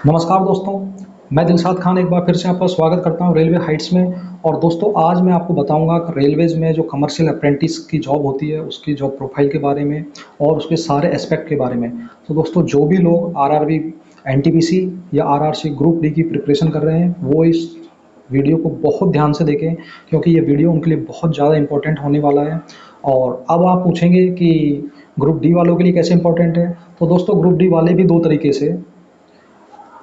नमस्कार दोस्तों, मैं दिलशाद खान एक बार फिर से आपका स्वागत करता हूं रेलवे हाइट्स में। और दोस्तों आज मैं आपको बताऊंगा कि रेलवेज़ में जो कमर्शियल अप्रेंटिस की जॉब होती है उसकी जॉब प्रोफाइल के बारे में और उसके सारे एस्पेक्ट के बारे में। तो दोस्तों जो भी लोग आरआरबी, एनटीपीसी या आरआरसी ग्रुप डी की प्रिपरेशन कर रहे हैं वो इस वीडियो को बहुत ध्यान से देखें, क्योंकि ये वीडियो उनके लिए बहुत ज़्यादा इंपॉर्टेंट होने वाला है। और अब आप पूछेंगे कि ग्रुप डी वालों के लिए कैसे इंपॉर्टेंट है। तो दोस्तों ग्रुप डी वाले भी दो तरीके से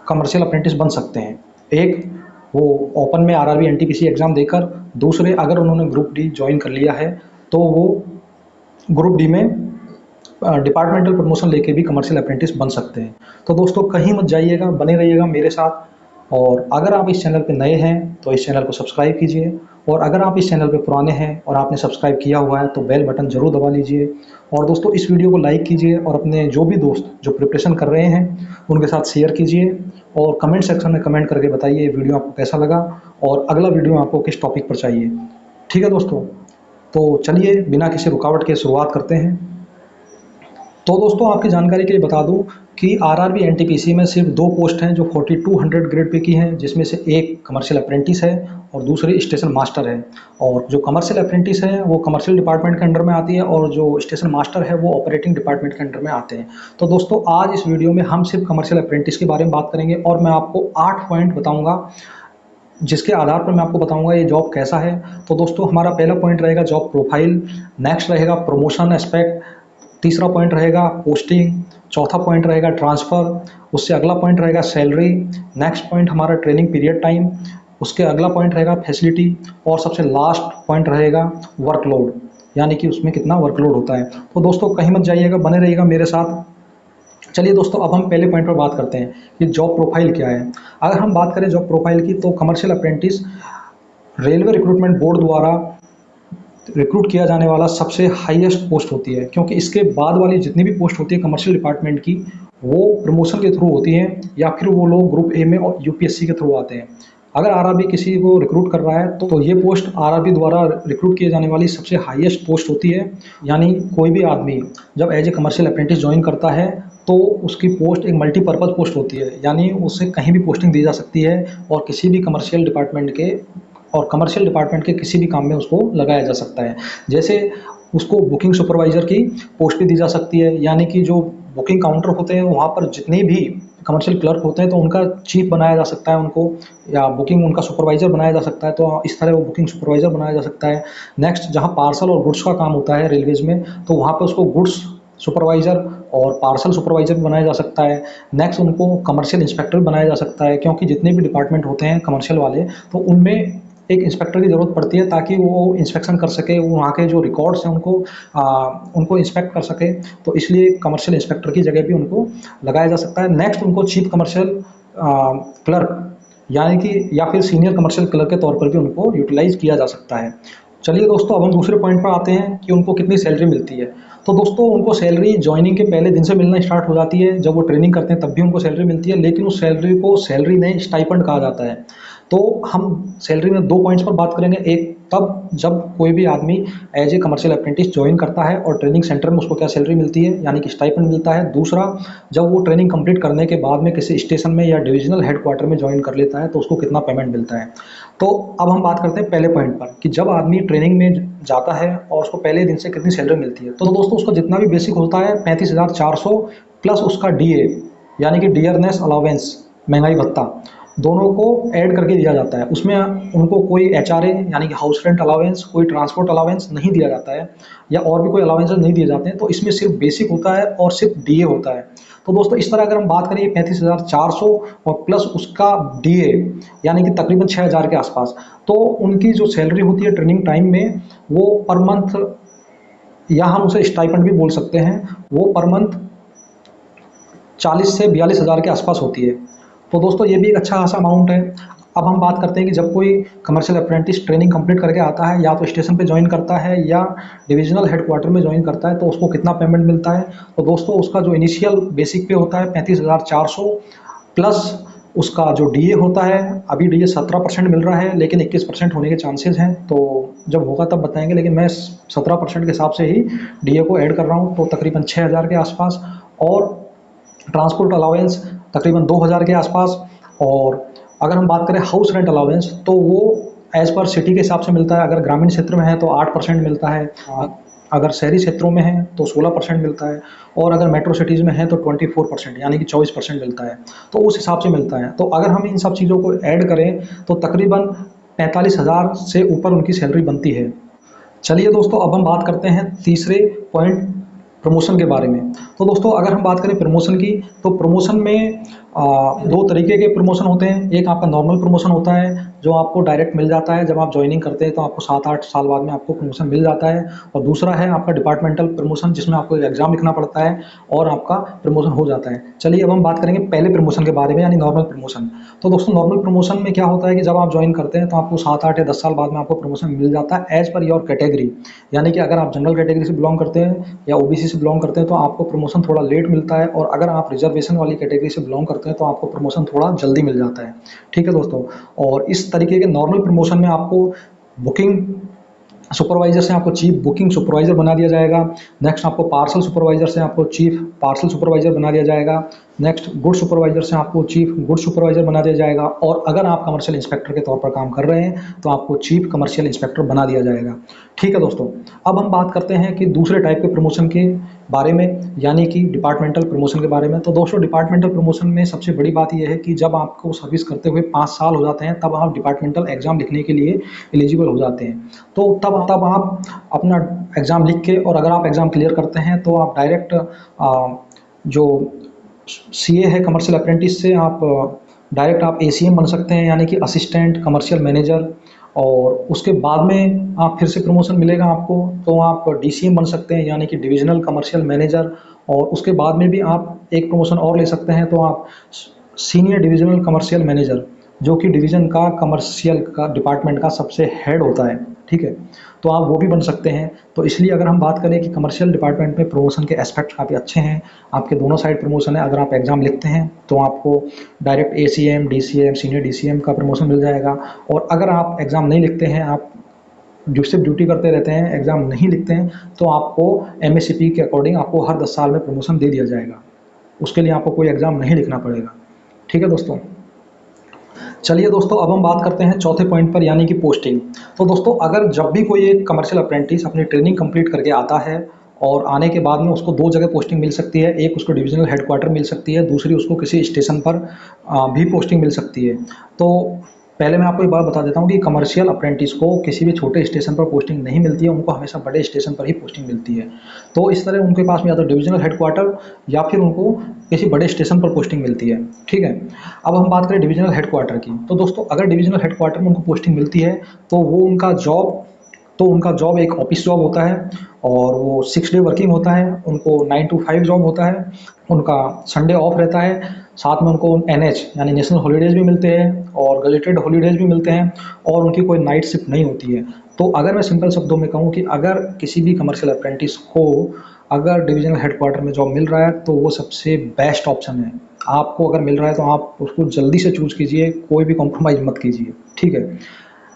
कमर्शियल अप्रेंटिस बन सकते हैं। एक, वो ओपन में आरआरबी एनटीपीसी एग्ज़ाम देकर। दूसरे, अगर उन्होंने ग्रुप डी ज्वाइन कर लिया है तो वो ग्रुप डी में डिपार्टमेंटल प्रमोशन लेके भी कमर्शियल अप्रेंटिस बन सकते हैं। तो दोस्तों कहीं मत जाइएगा, बने रहिएगा मेरे साथ। और अगर आप इस चैनल पे नए हैं तो इस चैनल को सब्सक्राइब कीजिए, और अगर आप इस चैनल पे पुराने हैं और आपने सब्सक्राइब किया हुआ है तो बेल बटन ज़रूर दबा लीजिए। और दोस्तों इस वीडियो को लाइक कीजिए और अपने जो भी दोस्त जो प्रिपरेशन कर रहे हैं उनके साथ शेयर कीजिए, और कमेंट सेक्शन में कमेंट करके बताइए ये वीडियो आपको कैसा लगा और अगला वीडियो आपको किस टॉपिक पर चाहिए। ठीक है दोस्तों, तो चलिए बिना किसी रुकावट के शुरुआत करते हैं। तो दोस्तों आपकी जानकारी के लिए बता दूं कि आरआरबी एनटीपीसी में सिर्फ दो पोस्ट हैं जो 4200 ग्रेड पे की हैं, जिसमें से एक कमर्शियल अप्रेंटिस है और दूसरी स्टेशन मास्टर है। और जो कमर्शियल अप्रेंटिस है वो कमर्शियल डिपार्टमेंट के अंडर में आती है और जो स्टेशन मास्टर है वो ऑपरेटिंग डिपार्टमेंट के अंडर में आते हैं। तो दोस्तों आज इस वीडियो में हम सिर्फ कमर्शियल अप्रेंटिस के बारे में बात करेंगे और मैं आपको 8 पॉइंट बताऊँगा जिसके आधार पर मैं आपको बताऊंगा ये जॉब कैसा है। तो दोस्तों हमारा पहला पॉइंट रहेगा जॉब प्रोफाइल, नेक्स्ट रहेगा प्रमोशन एस्पेक्ट, तीसरा पॉइंट रहेगा पोस्टिंग, चौथा पॉइंट रहेगा ट्रांसफ़र, उससे अगला पॉइंट रहेगा सैलरी, नेक्स्ट पॉइंट हमारा ट्रेनिंग पीरियड टाइम, उसके अगला पॉइंट रहेगा फैसिलिटी, और सबसे लास्ट पॉइंट रहेगा वर्कलोड, यानी कि उसमें कितना वर्कलोड होता है। तो दोस्तों कहीं मत जाइएगा, बने रहिएगा मेरे साथ। चलिए दोस्तों अब हम पहले पॉइंट पर बात करते हैं कि जॉब प्रोफाइल क्या है। अगर हम बात करें जॉब प्रोफाइल की तो commercial apprentice railway recruitment board द्वारा रिक्रूट किया जाने वाला सबसे हाईएस्ट पोस्ट होती है, क्योंकि इसके बाद वाली जितनी भी पोस्ट होती है कमर्शियल डिपार्टमेंट की वो प्रमोशन के थ्रू होती हैं या फिर वो लोग ग्रुप ए में और यूपीएससी के थ्रू आते हैं। अगर आरआरबी किसी को रिक्रूट कर रहा है तो ये पोस्ट आरआरबी द्वारा रिक्रूट किए जाने वाली सबसे हाईएस्ट पोस्ट होती है। यानी कोई भी आदमी जब as a commercial apprentice join करता है तो उसकी पोस्ट एक मल्टीपर्पज़ पोस्ट होती है, यानी उसे कहीं भी पोस्टिंग दी जा सकती है और किसी भी कमर्शियल डिपार्टमेंट के किसी भी काम में उसको लगाया जा सकता है। जैसे उसको बुकिंग सुपरवाइज़र की पोस्ट भी दी जा सकती है, यानी कि जो बुकिंग काउंटर होते हैं वहाँ पर जितने भी कमर्शियल क्लर्क होते हैं तो उनका चीफ बनाया जा सकता है उनको, या बुकिंग उनका सुपरवाइज़र बनाया जा सकता है, तो इस तरह वो बुकिंग सुपरवाइज़र बनाया जा सकता है। नेक्स्ट, जहाँ पार्सल और गुड्स का काम होता है रेलवेज़ में तो वहाँ पर उसको गुड्स सुपरवाइज़र और पार्सल सुपरवाइज़र बनाया जा सकता है। नेक्स्ट, उनको कमर्शियल इंस्पेक्टर बनाया जा सकता है, क्योंकि जितने भी डिपार्टमेंट होते हैं कमर्शियल वाले तो उनमें एक इंस्पेक्टर की ज़रूरत पड़ती है ताकि वो इंस्पेक्शन कर सके, वहाँ के जो रिकॉर्ड्स हैं उनको इंस्पेक्ट कर सके। तो इसलिए कमर्शियल इंस्पेक्टर की जगह भी उनको लगाया जा सकता है। नेक्स्ट, उनको चीफ कमर्शियल क्लर्क यानी कि या फिर सीनियर कमर्शियल क्लर्क के तौर पर भी उनको यूटिलाइज़ किया जा सकता है। चलिए दोस्तों अब हम दूसरे पॉइंट पर आते हैं कि उनको कितनी सैलरी मिलती है। तो दोस्तों उनको सैलरी ज्वाइनिंग के पहले दिन से मिलना स्टार्ट हो जाती है, जब वो ट्रेनिंग करते हैं तब भी उनको सैलरी मिलती है, लेकिन उस सैलरी को सैलरी नहीं स्टाइपेंड कहा जाता है। तो हम सैलरी में दो पॉइंट्स पर बात करेंगे। एक, तब जब कोई भी आदमी as a commercial apprentice join करता है और ट्रेनिंग सेंटर में उसको क्या सैलरी मिलती है, यानी कि स्टाइपेंड मिलता है। दूसरा, जब वो ट्रेनिंग कंप्लीट करने के बाद में किसी स्टेशन में या डिविजनल हेडक्वार्टर में ज्वाइन कर लेता है तो उसको कितना पेमेंट मिलता है। तो अब हम बात करते हैं पहले पॉइंट पर कि जब आदमी ट्रेनिंग में जाता है और उसको पहले दिन से कितनी सैलरी मिलती है। तो दोस्तों उसको जितना भी बेसिक होता है 35,400 प्लस उसका डीए यानी कि डियरनेस अलाउंस, महंगाई भत्ता, दोनों को ऐड करके दिया जाता है। उसमें उनको कोई एचआरए यानी कि हाउस रेंट अलाउंस, कोई ट्रांसपोर्ट अलाउंस नहीं दिया जाता है, या और भी कोई अलाउंसेस नहीं दिए जाते हैं। तो इसमें सिर्फ बेसिक होता है और सिर्फ डीए होता है। तो दोस्तों इस तरह अगर हम बात करें 35,400 और प्लस उसका डीए यानी कि तकरीबन 6,000 के आसपास, तो उनकी जो सैलरी होती है ट्रेनिंग टाइम में वो पर मंथ, या हम उसे स्टाइपेंड भी बोल सकते हैं, वो पर मंथ 40 से 42,000 के आसपास होती है। तो दोस्तों ये भी एक अच्छा खासा अमाउंट है। अब हम बात करते हैं कि जब कोई कमर्शियल अप्रेंटिस ट्रेनिंग कंप्लीट करके आता है, या तो स्टेशन पे ज्वाइन करता है या डिविजनल हेडक्वार्टर में ज्वाइन करता है, तो उसको कितना पेमेंट मिलता है। तो दोस्तों उसका जो इनिशियल बेसिक पे होता है 35,400 प्लस उसका जो डीए होता है, अभी डीए 17% मिल रहा है लेकिन 21% होने के चांसेस हैं, तो जब होगा तब बताएंगे, लेकिन मैं 17% के हिसाब से ही डीए को ऐड कर रहा हूँ, तो तकरीबन 6,000 के आसपास। और ट्रांसपोर्ट अलाउंस तकरीबन 2000 के आसपास। और अगर हम बात करें हाउस रेंट अलाउंस तो वो एज़ पर सिटी के हिसाब से मिलता है। अगर ग्रामीण क्षेत्र में है तो 8% मिलता है, अगर शहरी क्षेत्रों में है तो 16% मिलता है, और अगर मेट्रो सिटीज़ में है तो 24% यानी कि 24% मिलता है। तो उस हिसाब से मिलता है। तो अगर हम इन सब चीज़ों को ऐड करें तो तकरीबन 45,000 से ऊपर उनकी सैलरी बनती है। चलिए दोस्तों, अब हम बात करते हैं तीसरे पॉइंट, प्रमोशन के बारे में। तो दोस्तों अगर हम बात करें प्रमोशन की, तो प्रमोशन में दो तरीके के प्रमोशन होते हैं। एक आपका नॉर्मल प्रमोशन होता है जो आपको डायरेक्ट मिल जाता है, जब आप ज्वाइनिंग करते हैं तो आपको 7-8 साल बाद में आपको प्रमोशन मिल जाता है। और दूसरा है आपका डिपार्टमेंटल प्रमोशन, जिसमें आपको एग्जाम लिखना पड़ता है और आपका प्रमोशन हो जाता है। चलिए अब हम बात करेंगे पहले प्रमोशन के बारे में, यानी नॉर्मल प्रमोशन। तो दोस्तों नॉर्मल प्रमोशन में क्या होता है कि जब आप ज्वाइन करते हैं तो आपको 7-8 या 10 साल बाद में आपको प्रमोशन मिल जाता है एज पर योर कैटेगरी। यानी कि अगर आप जनरल कैटेगरी से बिलोंग करते हैं या ओबीसी से बिलोंग करते हैं तो आपको प्रमोशन थोड़ा लेट मिलता है, और अगर आप रिजर्वेशन वाली कैटेगरी से बिलोंग करते हैं तो आपको प्रमोशन थोड़ा जल्दी मिल जाता है। ठीक है दोस्तों। और इस तरीके के नॉर्मल प्रमोशन में आपको बुकिंग सुपरवाइजर से आपको चीफ बुकिंग सुपरवाइजर बना दिया जाएगा। नेक्स्ट आपको पार्सल सुपरवाइजर से आपको चीफ पार्सल सुपरवाइजर बना दिया जाएगा। नेक्स्ट गुड सुपरवाइजर से आपको चीफ गुड सुपरवाइजर बना दिया जाएगा। और अगर आप कमर्शियल इंस्पेक्टर के तौर पर काम कर रहे हैं तो आपको चीफ कमर्शियल इंस्पेक्टर बना दिया जाएगा। ठीक है दोस्तों। अब हम बात करते हैं कि दूसरे टाइप के प्रमोशन के बारे में, यानी कि डिपार्टमेंटल प्रमोशन के बारे में। तो दोस्तों डिपार्टमेंटल प्रमोशन में सबसे बड़ी बात यह है कि जब आपको सर्विस करते हुए 5 साल हो जाते हैं तब आप डिपार्टमेंटल एग्जाम लिखने के लिए एलिजिबल हो जाते हैं। तो तब आप अपना एग्ज़ाम लिख के, और अगर आप एग्ज़ाम क्लियर करते हैं तो आप डायरेक्ट जो सीए है कमर्शियल अप्रेंटिस से आप डायरेक्ट आप एसीएम बन सकते हैं, यानी कि असिस्टेंट कमर्शियल मैनेजर। और उसके बाद में आप फिर से प्रमोशन मिलेगा आपको तो आप डीसीएम बन सकते हैं, यानी कि डिविजनल कमर्शियल मैनेजर। और उसके बाद में भी आप एक प्रमोशन और ले सकते हैं तो आप सीनियर डिविजनल कमर्शियल मैनेजर, जो कि डिवीज़न का कमर्शियल का डिपार्टमेंट का सबसे हेड होता है। ठीक है। तो आप वो भी बन सकते हैं। तो इसलिए अगर हम बात करें कि कमर्शियल डिपार्टमेंट में प्रमोशन के एस्पेक्ट काफ़ी अच्छे हैं, आपके दोनों साइड प्रमोशन है। अगर आप एग्ज़ाम लिखते हैं तो आपको direct ACM DCM senior DCM का प्रमोशन मिल जाएगा। और अगर आप एग्ज़ाम नहीं लिखते हैं, आप सिर्फ ड्यूटी करते रहते हैं, एग्ज़ाम नहीं लिखते हैं, तो आपको एमएससीपी के अकॉर्डिंग आपको हर 10 साल में प्रमोशन दे दिया जाएगा। उसके लिए आपको कोई एग्ज़ाम नहीं लिखना पड़ेगा। ठीक है दोस्तों। चलिए दोस्तों, अब हम बात करते हैं चौथे पॉइंट पर, यानी कि पोस्टिंग। तो दोस्तों अगर जब भी कोई एक कमर्शियल अप्रेंटिस अपनी ट्रेनिंग कंप्लीट करके आता है और आने के बाद में उसको 2 जगह पोस्टिंग मिल सकती है। एक उसको डिविजनल हेडक्वार्टर मिल सकती है, दूसरी उसको किसी स्टेशन पर भी पोस्टिंग मिल सकती है। तो पहले मैं आपको एक बात बता देता हूँ कि कमर्शियल अप्रेंटिस को किसी भी छोटे स्टेशन पर पोस्टिंग नहीं मिलती है, उनको हमेशा बड़े स्टेशन पर ही पोस्टिंग मिलती है। तो इस तरह उनके पास में या तो डिविजनल हेडक्वार्टर या फिर उनको किसी बड़े स्टेशन पर पोस्टिंग मिलती है। ठीक है। अब हम बात करें डिविजनल हेडक्वार्टर की। तो दोस्तों अगर डिविजनल हेडक्वार्टर में उनको पोस्टिंग मिलती है तो उनका जॉब एक ऑफिस जॉब होता है, और वो 6 डे वर्किंग होता है। उनको 9 to 5 जॉब होता है। उनका संडे ऑफ रहता है। साथ में उनको एनएच यानी नेशनल हॉलीडेज़ भी मिलते हैं और गजेटेड हॉलीडेज़ भी मिलते हैं, और उनकी कोई नाइट शिफ्ट नहीं होती है। तो अगर मैं सिंपल शब्दों में कहूँ कि अगर किसी भी कमर्शियल अप्रेंटिस को अगर डिविजनल हेडक्वार्टर में जॉब मिल रहा है तो वो सबसे बेस्ट ऑप्शन है। आपको अगर मिल रहा है तो आप उसको जल्दी से चूज़ कीजिए, कोई भी कॉम्प्रोमाइज़ मत कीजिए। ठीक है।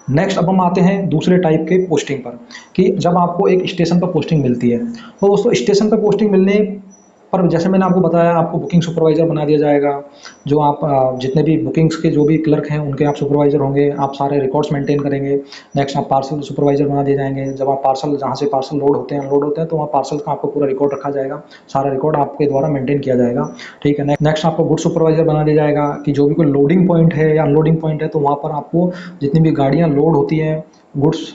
नेक्स्ट अब हम आते हैं दूसरे टाइप के पोस्टिंग पर, कि जब आपको एक स्टेशन पर पोस्टिंग मिलती है। तो दोस्तों स्टेशन पर पोस्टिंग मिलने पर, जैसे मैंने आपको बताया, आपको बुकिंग सुपरवाइज़र बना दिया जाएगा। जो आप जितने भी बुकिंग्स के जो भी क्लर्क हैं उनके आप सुपरवाइज़र होंगे, आप सारे रिकॉर्ड्स मेंटेन करेंगे। नेक्स्ट आप पार्सल सुपरवाइज़र बना दिए जाएंगे। जब आप पार्सल, जहाँ से पार्सल लोड होते हैं अनलोड होते हैं, तो वहाँ पार्सल का आपको पूरा रिकॉर्ड रखा जाएगा, सारा रिकॉर्ड आपके द्वारा मेंटेन किया जाएगा। ठीक है। नेक्स्ट आपको गुड सुपरवाइज़र बना दिया जाएगा कि जो भी कोई लोडिंग पॉइंट है या अनलोडिंग पॉइंट है तो वहाँ पर आपको जितनी भी गाड़ियाँ लोड होती हैं, गुड्स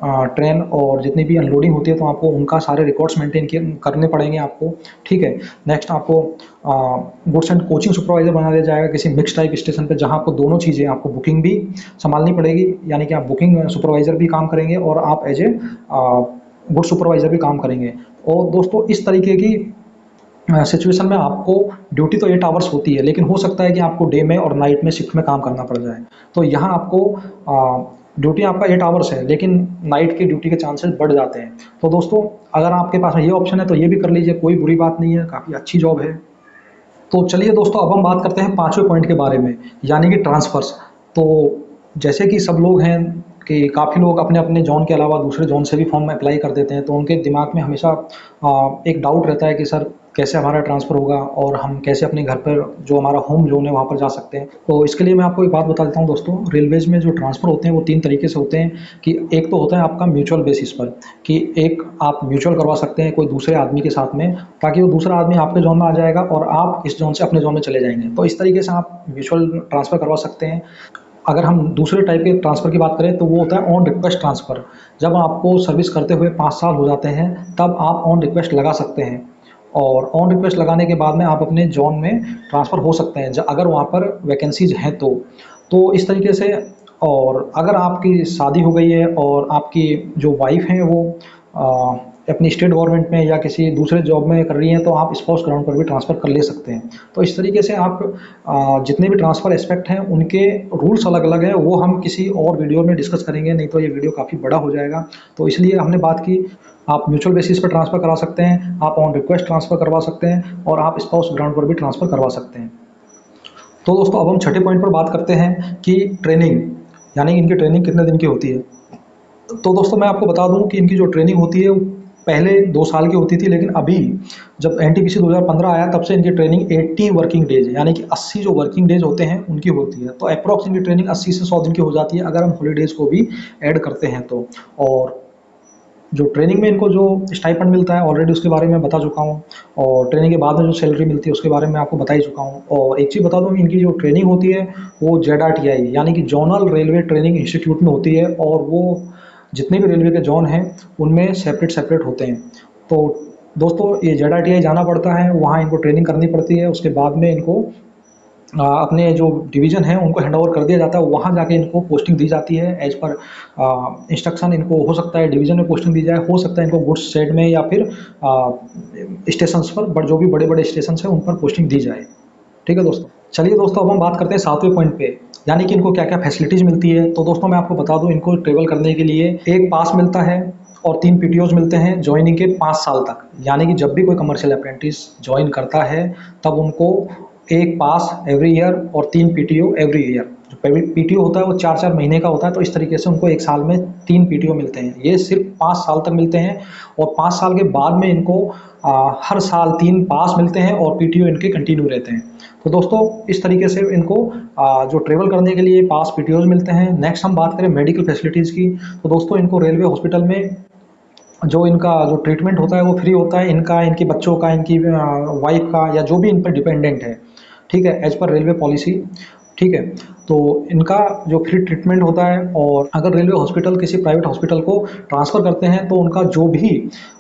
ट्रेन, और जितनी भी अनलोडिंग होती है तो आपको उनका सारे रिकॉर्ड्स मेंटेन करने पड़ेंगे आपको। ठीक है। नेक्स्ट आपको गुड्स एंड कोचिंग सुपरवाइज़र बना दिया जाएगा किसी मिक्स टाइप स्टेशन पे, जहां आपको दोनों चीज़ें, आपको बुकिंग भी संभालनी पड़ेगी, यानी कि आप बुकिंग सुपरवाइज़र भी काम करेंगे और आप एज ए गुड सुपरवाइज़र भी काम करेंगे। और दोस्तों इस तरीके की सिचुएशन में आपको ड्यूटी तो 8 आवर्स होती है, लेकिन हो सकता है कि आपको डे में और नाइट में शिफ्ट में काम करना पड़ जाए। तो यहाँ आपको ड्यूटी आपका 8 आवर्स है, लेकिन नाइट की ड्यूटी के चांसेस बढ़ जाते हैं। तो दोस्तों अगर आपके पास ये ऑप्शन है तो ये भी कर लीजिए, कोई बुरी बात नहीं है, काफ़ी अच्छी जॉब है। तो चलिए दोस्तों, अब हम बात करते हैं 5वें पॉइंट के बारे में, यानी कि ट्रांसफ़र्स। तो जैसे कि सब लोग हैं कि काफ़ी लोग अपने अपने जॉन के अलावा दूसरे जॉन से भी फॉर्म अप्लाई कर देते हैं, तो उनके दिमाग में हमेशा एक डाउट रहता है कि सर कैसे हमारा ट्रांसफ़र होगा और हम कैसे अपने घर पर जो हमारा होम ज़ोन है वहाँ पर जा सकते हैं। तो इसके लिए मैं आपको एक बात बता देता हूँ दोस्तों, रेलवेज़ में जो ट्रांसफ़र होते हैं वो 3 तरीके से होते हैं कि एक तो होता है आपका म्यूचुअल बेसिस पर, कि एक आप म्यूचुअल करवा सकते हैं कोई दूसरे आदमी के साथ में, ताकि वो दूसरा आदमी आपके ज़ोन में आ जाएगा और आप इस ज़ोन से अपने ज़ोन में चले जाएँगे। तो इस तरीके से आप म्यूचुअल ट्रांसफ़र करवा सकते हैं। अगर हम दूसरे टाइप के ट्रांसफ़र की बात करें तो वो होता है ऑन रिक्वेस्ट ट्रांसफ़र। जब आपको सर्विस करते हुए 5 साल हो जाते हैं तब आप ऑन रिक्वेस्ट लगा सकते हैं, और ऑन रिक्वेस्ट लगाने के बाद में आप अपने ज़ोन में ट्रांसफ़र हो सकते हैं अगर वहाँ पर वैकेंसीज़ हैं तो इस तरीके से। और अगर आपकी शादी हो गई है और आपकी जो वाइफ़ हैं वो अपनी स्टेट गवर्नमेंट में या किसी दूसरे जॉब में कर रही हैं तो आप स्पाउस ग्राउंड पर भी ट्रांसफ़र कर ले सकते हैं। तो इस तरीके से आप जितने भी ट्रांसफ़र एस्पेक्ट हैं उनके रूल्स अलग-अलग हैं, वो हम किसी और वीडियो में डिस्कस करेंगे, नहीं तो ये वीडियो काफ़ी बड़ा हो जाएगा। तो इसलिए हमने बात की, आप म्यूचुअल बेसिस पर ट्रांसफ़र करा सकते हैं, आप ऑन रिक्वेस्ट ट्रांसफ़र करवा सकते हैं और आप स्पाउस ग्राउंड पर भी ट्रांसफ़र करवा सकते हैं। तो दोस्तों अब हम छठे पॉइंट पर बात करते हैं कि ट्रेनिंग, यानी इनकी ट्रेनिंग कितने दिन की होती है। तो दोस्तों मैं आपको बता दूं कि इनकी जो ट्रेनिंग होती है वो पहले 2 साल की होती थी, लेकिन अभी जब एनटीपीसी 2015 आया तब से इनकी ट्रेनिंग 80 वर्किंग डेज, यानी कि 80 जो वर्किंग डेज होते हैं उनकी होती है। तो अप्रॉक्स इनकी ट्रेनिंग 80 से 100 दिन की हो जाती है अगर हम हॉलीडेज़ को भी ऐड करते हैं तो। और जो ट्रेनिंग में इनको जो स्टाइपेंड मिलता है ऑलरेडी उसके बारे में बता चुका हूँ, और ट्रेनिंग के बाद में जो सैलरी मिलती है उसके बारे में आपको बता ही चुका हूँ। और एक चीज़ बता दूँ, इनकी जो ट्रेनिंग होती है वो ZRTI यानी कि जोनल रेलवे ट्रेनिंग इंस्टीट्यूट में होती है, और वो जितने भी रेलवे के जोन हैं उनमें सेपरेट सेपरेट होते हैं। तो दोस्तों ये ZRTI जाना पड़ता है, वहाँ इनको ट्रेनिंग करनी पड़ती है, उसके बाद में इनको अपने जो डिवीज़न है उनको हैंड ओवर कर दिया जाता है, वहाँ जाके इनको पोस्टिंग दी जाती है एज़ पर इंस्ट्रक्शन। इनको हो सकता है डिवीज़न में पोस्टिंग दी जाए, हो सकता है इनको गुड्स शेड में या फिर स्टेशंस पर, बट जो भी बड़े-बड़े स्टेशंस हैं उन पर पोस्टिंग दी जाए। ठीक है दोस्तों। चलिए दोस्तों अब हम बात करते हैं 7वें पॉइंट पे, यानी कि इनको क्या-क्या फैसिलिटीज़ मिलती है। तो दोस्तों मैं आपको बता दूँ, इनको ट्रैवल करने के लिए एक पास मिलता है और 3 पीटीओज़ मिलते हैं जॉइनिंग के 5 साल तक। यानी कि जब भी कोई कमर्शियल अप्रेंटिस जॉइन करता है तब उनको एक पास एवरी ईयर और 3 पीटीओ एवरी ईयर। जो पीटीओ होता है वो 4-4 महीने का होता है, तो इस तरीके से उनको 1 साल में 3 पीटीओ मिलते हैं। ये सिर्फ 5 साल तक मिलते हैं, और 5 साल के बाद में इनको हर साल 3 पास मिलते हैं और पीटीओ इनके कंटिन्यू रहते हैं। तो दोस्तों इस तरीके से इनको जो ट्रैवल करने के लिए पास पीटीओज़ मिलते हैं। नेक्स्ट हम बात करें मेडिकल फैसिलिटीज़ की, तो दोस्तों इनको रेलवे हॉस्पिटल में जो इनका जो ट्रीटमेंट होता है वो फ्री होता है, इनका, इनके बच्चों का, इनकी वाइफ का, या जो भी इन पर डिपेंडेंट है, ठीक है, एज़ पर रेलवे पॉलिसी। ठीक है, तो इनका जो फ्री ट्रीटमेंट होता है, और अगर रेलवे हॉस्पिटल किसी प्राइवेट हॉस्पिटल को ट्रांसफ़र करते हैं तो उनका जो भी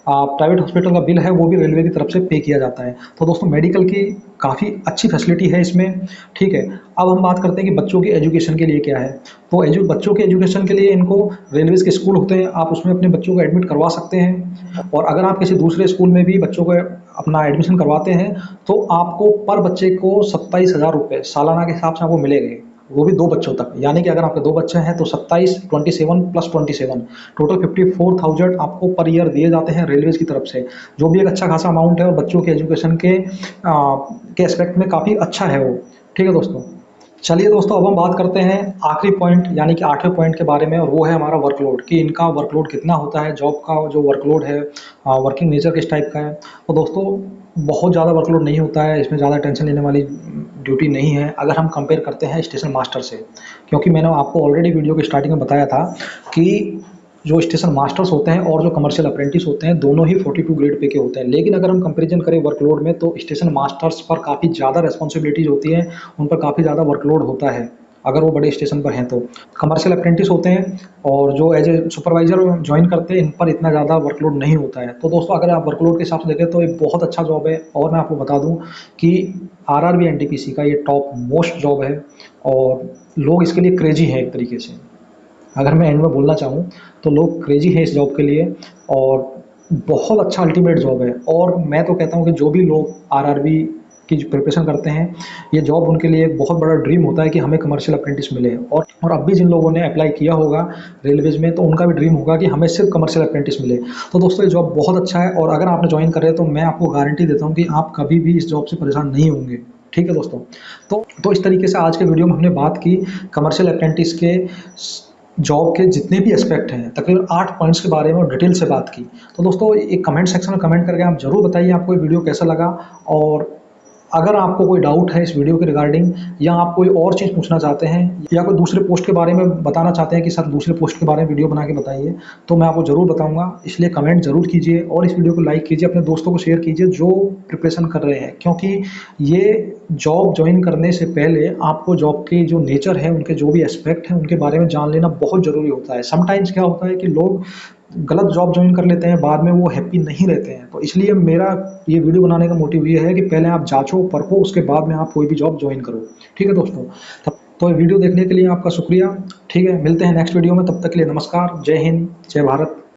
प्राइवेट हॉस्पिटल का बिल है वो भी रेलवे की तरफ से पे किया जाता है। तो दोस्तों मेडिकल की काफ़ी अच्छी फैसिलिटी है इसमें। ठीक है, अब हम बात करते हैं कि बच्चों की एजुकेशन के लिए क्या है। तो बच्चों के एजुकेशन के लिए इनको रेलवेज़ के स्कूल होते हैं, आप उसमें अपने बच्चों को एडमिट करवा सकते हैं। और अगर आप किसी दूसरे स्कूल में भी बच्चों को अपना एडमिशन करवाते हैं तो आपको पर बच्चे को 27,000 रुपये सालाना के हिसाब से आपको मिलेंगे, वो भी 2 बच्चों तक। यानी कि अगर आपके 2 बच्चे हैं तो 27, 27 प्लस 27, टोटल 54,000 आपको पर ईयर दिए जाते हैं रेलवेज़ की तरफ से, जो भी एक अच्छा खासा अमाउंट है, और बच्चों के एजुकेशन के एस्पेक्ट में काफ़ी अच्छा है वो। ठीक है दोस्तों। चलिए दोस्तों अब हम बात करते हैं आखिरी पॉइंट यानी कि 8वें पॉइंट के बारे में, और वो है हमारा वर्कलोड, कि इनका वर्कलोड कितना होता है, जॉब का जो वर्कलोड है, वर्किंग नेचर किस टाइप का है। तो दोस्तों बहुत ज़्यादा वर्कलोड नहीं होता है, इसमें ज़्यादा टेंशन लेने वाली ड्यूटी नहीं है अगर हम कंपेयर करते हैं स्टेशन मास्टर से। क्योंकि मैंने आपको ऑलरेडी वीडियो की स्टार्टिंग में बताया था कि जो स्टेशन मास्टर्स होते हैं और जो कमर्शियल अप्रेंटिस होते हैं दोनों ही 42 ग्रेड पे के होते हैं। लेकिन अगर हम कंपैरिजन करें वर्कलोड में तो स्टेशन मास्टर्स पर काफ़ी ज़्यादा रिस्पॉन्सिबिलिटीज़ होती है, उन पर काफ़ी ज़्यादा वर्कलोड होता है अगर वो बड़े स्टेशन पर हैं तो। कमर्शियल अप्रेंटिस होते हैं और जो एज ए सुपरवाइज़र ज्वाइन करते हैं, इन पर इतना ज़्यादा वर्कलोड नहीं होता है। तो दोस्तों अगर आप वर्कलोड के हिसाब से देखें तो एक बहुत अच्छा जॉब है। और मैं आपको बता दूँ कि RRB NTPC का ये टॉप मोस्ट जॉब है, और लोग इसके लिए क्रेजी हैं एक तरीके से। अगर मैं एंड में बोलना चाहूँ तो लोग क्रेजी हैं इस जॉब के लिए, और बहुत अच्छा अल्टीमेट जॉब है। और मैं तो कहता हूँ कि जो भी लोग RRB की प्रिपरेशन करते हैं, ये जॉब उनके लिए एक बहुत बड़ा ड्रीम होता है कि हमें कमर्शियल अप्रेंटिस मिले। और अब भी जिन लोगों ने अप्लाई किया होगा रेलवेज़ में तो उनका भी ड्रीम होगा कि हमें सिर्फ कमर्शियल अप्रेंटिस मिले। तो दोस्तों ये जॉब बहुत अच्छा है, और अगर आपने ज्वाइन कर रहे हैं तो मैं आपको गारंटी देता हूँ कि आप कभी भी इस जॉब से परेशान नहीं होंगे। ठीक है दोस्तों। तो इस तरीके से आज के वीडियो में हमने बात की कमर्शियल अप्रेंटिस के जॉब के जितने भी एस्पेक्ट हैं, तकरीबन 8 पॉइंट्स के बारे में डिटेल से बात की। तो दोस्तों एक कमेंट सेक्शन में कमेंट करके आप ज़रूर बताइए आपको ये वीडियो कैसा लगा, और अगर आपको कोई डाउट है इस वीडियो के रिगार्डिंग, या आप कोई और चीज़ पूछना चाहते हैं, या कोई दूसरे पोस्ट के बारे में बताना चाहते हैं कि सर दूसरे पोस्ट के बारे में वीडियो बना के बताइए, तो मैं आपको ज़रूर बताऊंगा। इसलिए कमेंट ज़रूर कीजिए और इस वीडियो को लाइक कीजिए, अपने दोस्तों को शेयर कीजिए जो प्रिपरेशन कर रहे हैं, क्योंकि ये जॉब ज्वाइन करने से पहले आपको जॉब के जो नेचर है, उनके जो भी एस्पेक्ट हैं, उनके बारे में जान लेना बहुत ज़रूरी होता है। समटाइम्स क्या होता है कि लोग गलत जॉब ज्वाइन कर लेते हैं, बाद में वो हैप्पी नहीं रहते हैं। तो इसलिए मेरा ये वीडियो बनाने का मोटिव ये है कि पहले आप जांचो, परखो, उसके बाद में आप कोई भी जॉब ज्वाइन करो। ठीक है दोस्तों, तब तो ये वीडियो देखने के लिए आपका शुक्रिया। ठीक है, मिलते हैं नेक्स्ट वीडियो में, तब तक के लिए नमस्कार, जय हिंद, जय भारत।